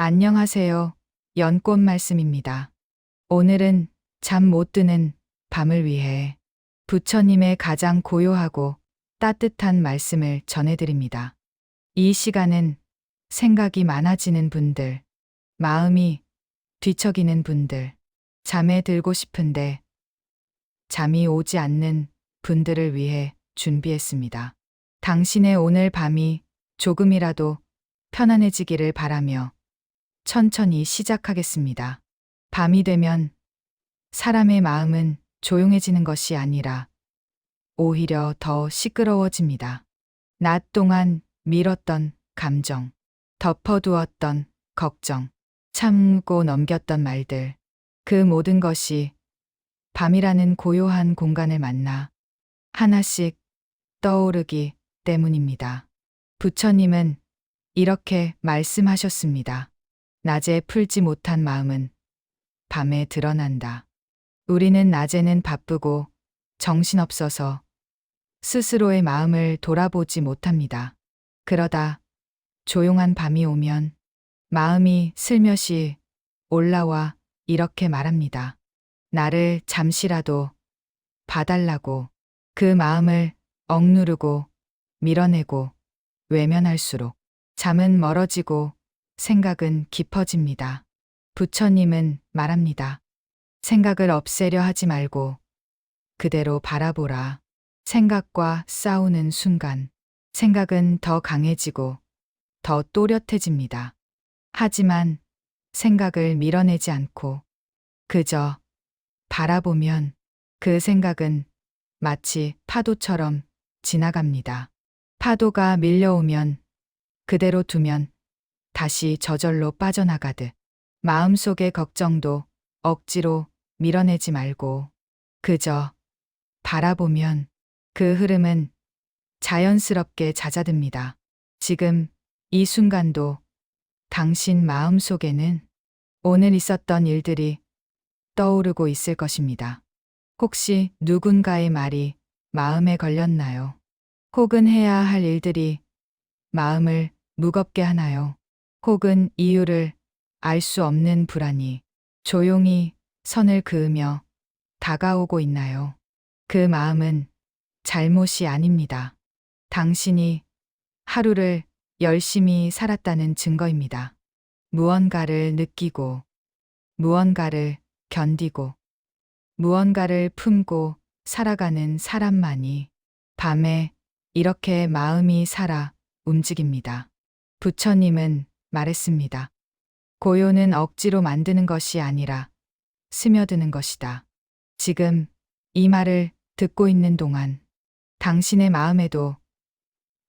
안녕하세요. 연꽃 말씀입니다. 오늘은 잠 못 드는 밤을 위해 부처님의 가장 고요하고 따뜻한 말씀을 전해드립니다. 이 시간은 생각이 많아지는 분들, 마음이 뒤척이는 분들, 잠에 들고 싶은데 잠이 오지 않는 분들을 위해 준비했습니다. 당신의 오늘 밤이 조금이라도 편안해지기를 바라며 천천히 시작하겠습니다. 밤이 되면 사람의 마음은 조용해지는 것이 아니라 오히려 더 시끄러워집니다. 낮 동안 미뤘던 감정, 덮어두었던 걱정, 참고 넘겼던 말들, 그 모든 것이 밤이라는 고요한 공간을 만나 하나씩 떠오르기 때문입니다. 부처님은 이렇게 말씀하셨습니다. 낮에 풀지 못한 마음은 밤에 드러난다. 우리는 낮에는 바쁘고 정신없어서 스스로의 마음을 돌아보지 못합니다. 그러다 조용한 밤이 오면 마음이 슬며시 올라와 이렇게 말합니다. 나를 잠시라도 봐달라고. 그 마음을 억누르고 밀어내고 외면할수록 잠은 멀어지고 생각은 깊어집니다. 부처님은 말합니다. 생각을 없애려 하지 말고 그대로 바라보라. 생각과 싸우는 순간 생각은 더 강해지고 더 또렷해집니다. 하지만 생각을 밀어내지 않고 그저 바라보면 그 생각은 마치 파도처럼 지나갑니다. 파도가 밀려오면 그대로 두면 다시 저절로 빠져나가듯 마음속의 걱정도 억지로 밀어내지 말고 그저 바라보면 그 흐름은 자연스럽게 잦아듭니다. 지금 이 순간도 당신 마음속에는 오늘 있었던 일들이 떠오르고 있을 것입니다. 혹시 누군가의 말이 마음에 걸렸나요? 혹은 해야 할 일들이 마음을 무겁게 하나요? 혹은 이유를 알 수 없는 불안이 조용히 선을 그으며 다가오고 있나요? 그 마음은 잘못이 아닙니다. 당신이 하루를 열심히 살았다는 증거입니다. 무언가를 느끼고, 무언가를 견디고, 무언가를 품고 살아가는 사람만이 밤에 이렇게 마음이 살아 움직입니다. 부처님은 말했습니다. 고요는 억지로 만드는 것이 아니라 스며드는 것이다. 지금 이 말을 듣고 있는 동안 당신의 마음에도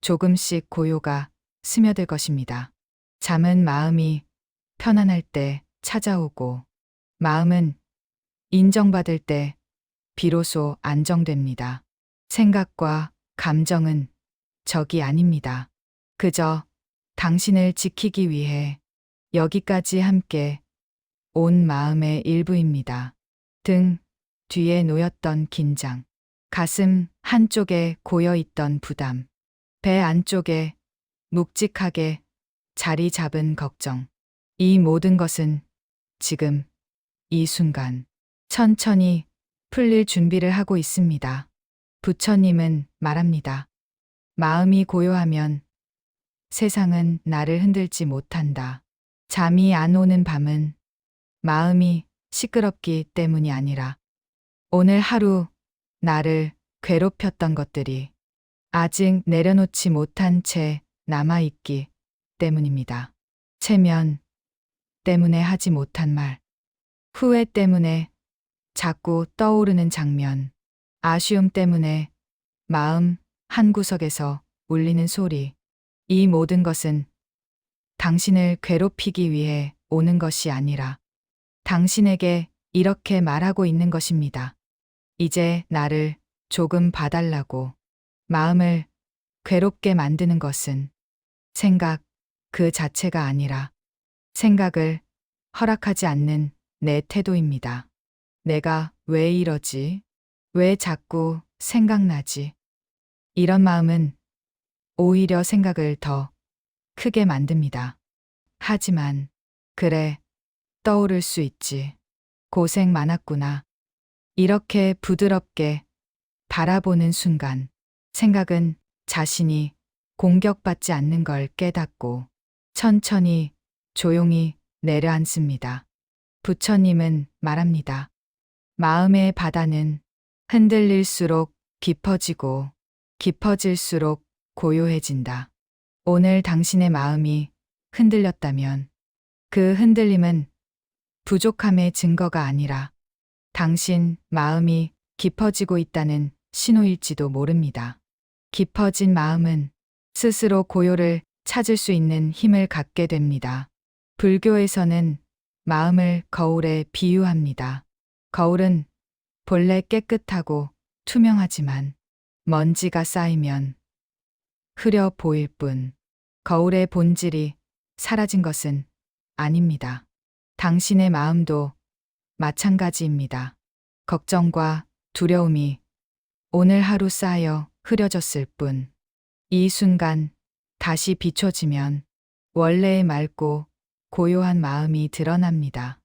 조금씩 고요가 스며들 것입니다. 잠은 마음이 편안할 때 찾아오고 마음은 인정받을 때 비로소 안정됩니다. 생각과 감정은 적이 아닙니다. 그저 당신을 지키기 위해 여기까지 함께 온 마음의 일부입니다. 등 뒤에 놓였던 긴장, 가슴 한쪽에 고여있던 부담, 배 안쪽에 묵직하게 자리 잡은 걱정. 이 모든 것은 지금 이 순간 천천히 풀릴 준비를 하고 있습니다. 부처님은 말합니다. 마음이 고요하면 세상은 나를 흔들지 못한다. 잠이 안 오는 밤은 마음이 시끄럽기 때문이 아니라 오늘 하루 나를 괴롭혔던 것들이 아직 내려놓지 못한 채 남아있기 때문입니다. 체면 때문에 하지 못한 말, 후회 때문에 자꾸 떠오르는 장면, 아쉬움 때문에 마음 한구석에서 울리는 소리, 이 모든 것은 당신을 괴롭히기 위해 오는 것이 아니라 당신에게 이렇게 말하고 있는 것입니다. 이제 나를 조금 봐달라고. 마음을 괴롭게 만드는 것은 생각 그 자체가 아니라 생각을 허락하지 않는 내 태도입니다. 내가 왜 이러지? 왜 자꾸 생각나지? 이런 마음은 오히려 생각을 더 크게 만듭니다. 하지만 그래, 떠오를 수 있지. 고생 많았구나. 이렇게 부드럽게 바라보는 순간 생각은 자신이 공격받지 않는 걸 깨닫고 천천히 조용히 내려앉습니다. 부처님은 말합니다. 마음의 바다는 흔들릴수록 깊어지고 깊어질수록 고요해진다. 오늘 당신의 마음이 흔들렸다면 그 흔들림은 부족함의 증거가 아니라 당신 마음이 깊어지고 있다는 신호일지도 모릅니다. 깊어진 마음은 스스로 고요를 찾을 수 있는 힘을 갖게 됩니다. 불교에서는 마음을 거울에 비유합니다. 거울은 본래 깨끗하고 투명하지만 먼지가 쌓이면 흐려 보일 뿐 거울의 본질이 사라진 것은 아닙니다. 당신의 마음도 마찬가지입니다. 걱정과 두려움이 오늘 하루 쌓여 흐려졌을 뿐 이 순간 다시 비춰지면 원래의 맑고 고요한 마음이 드러납니다.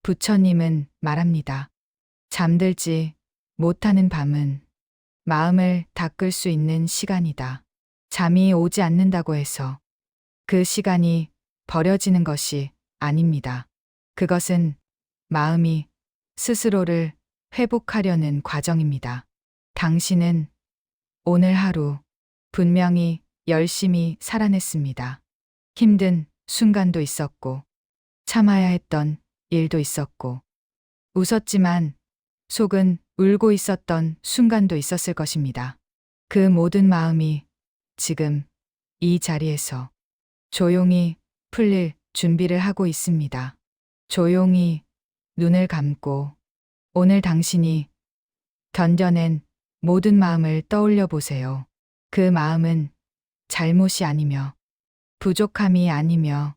부처님은 말합니다. 잠들지 못하는 밤은 마음을 닦을 수 있는 시간이다. 잠이 오지 않는다고 해서 그 시간이 버려지는 것이 아닙니다. 그것은 마음이 스스로를 회복하려는 과정입니다. 당신은 오늘 하루 분명히 열심히 살아냈습니다. 힘든 순간도 있었고, 참아야 했던 일도 있었고, 웃었지만 속은 울고 있었던 순간도 있었을 것입니다. 그 모든 마음이 지금 이 자리에서 조용히 풀릴 준비를 하고 있습니다. 조용히 눈을 감고 오늘 당신이 견뎌낸 모든 마음을 떠올려 보세요. 그 마음은 잘못이 아니며 부족함이 아니며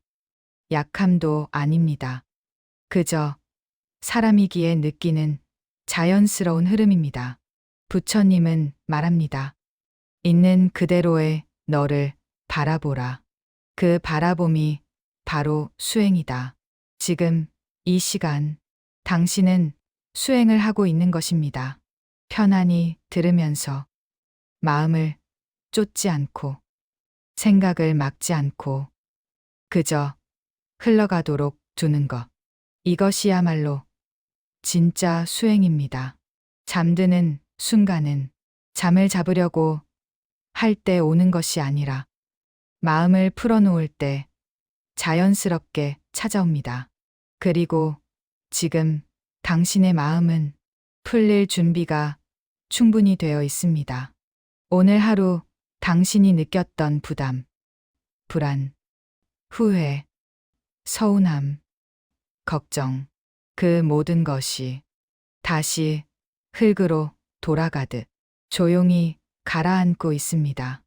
약함도 아닙니다. 그저 사람이기에 느끼는 자연스러운 흐름입니다. 부처님은 말합니다. 있는 그대로의 너를 바라보라. 그 바라봄이 바로 수행이다. 지금 이 시간 당신은 수행을 하고 있는 것입니다. 편안히 들으면서 마음을 쫓지 않고 생각을 막지 않고 그저 흘러가도록 두는 것. 이것이야말로 진짜 수행입니다. 잠드는 순간은 잠을 잡으려고 할 때 오는 것이 아니라 마음을 풀어놓을 때 자연스럽게 찾아옵니다. 그리고 지금 당신의 마음은 풀릴 준비가 충분히 되어 있습니다. 오늘 하루 당신이 느꼈던 부담, 불안, 후회, 서운함, 걱정, 그 모든 것이 다시 흙으로 돌아가듯 조용히 가라앉고 있습니다.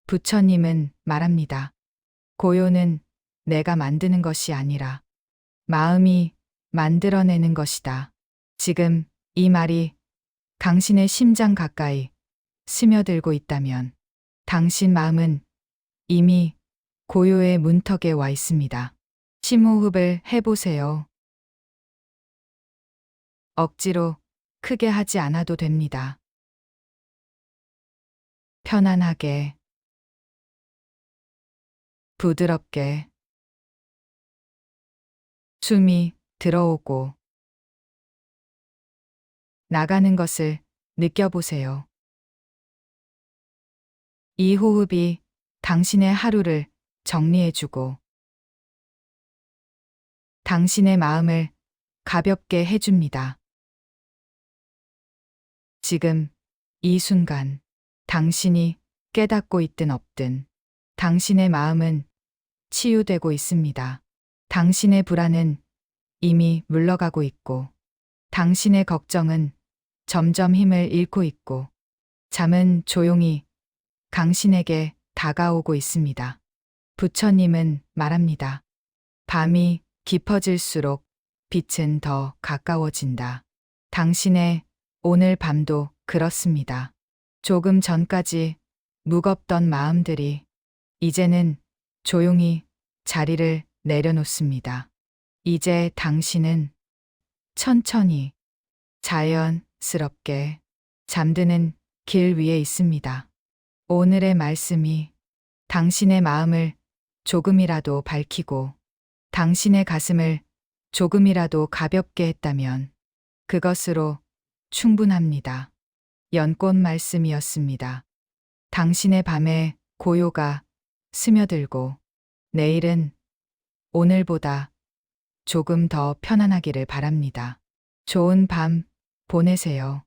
부처님은 말합니다. 고요는 내가 만드는 것이 아니라 마음이 만들어내는 것이다. 지금 이 말이 당신의 심장 가까이 스며들고 있다면 당신 마음은 이미 고요의 문턱에 와 있습니다. 심호흡을 해보세요. 억지로 크게 하지 않아도 됩니다. 편안하게, 부드럽게 숨이 들어오고 나가는 것을 느껴보세요. 이 호흡이 당신의 하루를 정리해주고 당신의 마음을 가볍게 해줍니다. 지금 이 순간 당신이 깨닫고 있든 없든 당신의 마음은 치유되고 있습니다. 당신의 불안은 이미 물러가고 있고 당신의 걱정은 점점 힘을 잃고 있고 잠은 조용히 당신에게 다가오고 있습니다. 부처님은 말합니다. 밤이 깊어질수록 빛은 더 가까워진다. 당신의 오늘 밤도 그렇습니다. 조금 전까지 무겁던 마음들이 이제는 조용히 자리를 내려놓습니다. 이제 당신은 천천히 자연스럽게 잠드는 길 위에 있습니다. 오늘의 말씀이 당신의 마음을 조금이라도 밝히고 당신의 가슴을 조금이라도 가볍게 했다면 그것으로 충분합니다. 연꽃 말씀이었습니다. 당신의 밤에 고요가 스며들고 내일은 오늘보다 조금 더 편안하기를 바랍니다. 좋은 밤 보내세요.